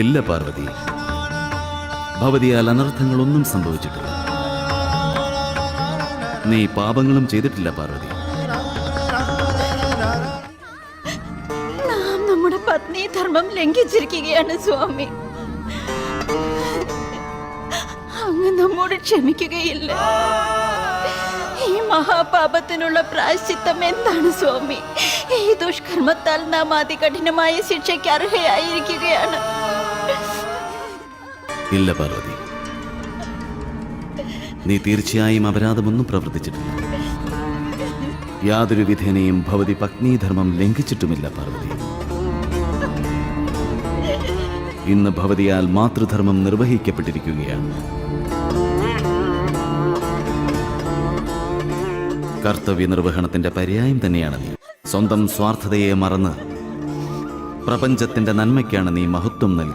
ഇല്ല പാർവതി, ഭവതിയാൽ അനർത്ഥങ്ങളൊന്നും സംഭവിച്ചിട്ടില്ല. നീ പാപങ്ങളും ചെയ്തിട്ടില്ല പാർവതി. നാം നമ്മുടെ പത്നി ധർമ്മം ലംഘിച്ചിരിക്കുകയാണ് സ്വാമി. അങ്ങ് നമ്മോട് ക്ഷമിക്കുകയില്ല. ഈ മഹാപാപത്തിനുള്ള പ്രായശ്ചിത്തം എന്താണ് സ്വാമി? ഈ ദുഷ്കർമ്മത്താൽ നാം അതികഠിനമായ ശിക്ഷയ്ക്ക് അർഹയായിരിക്കുകയാണ്. ഇല്ല പാർവതി, നീ തീർച്ചയായും അപരാധമൊന്നും പ്രവർത്തിച്ചിട്ടില്ല. യാതൊരു വിധേനയും ഭവതി പത്നീധർമ്മം ലംഘിച്ചിട്ടുമില്ല പാർവതി. ഇന്ന് ഭവതിയാൽ മാതൃധർമ്മം നിർവഹിക്കപ്പെട്ടിരിക്കുകയാണ്. കർത്തവ്യ നിർവഹണത്തിന്റെ പര്യായം തന്നെയാണ് നീ. സ്വന്തം സ്വാർത്ഥതയെ മറന്ന് പ്രപഞ്ചത്തിന്റെ നന്മയ്ക്കാണ് നീ മഹത്വം നൽകി.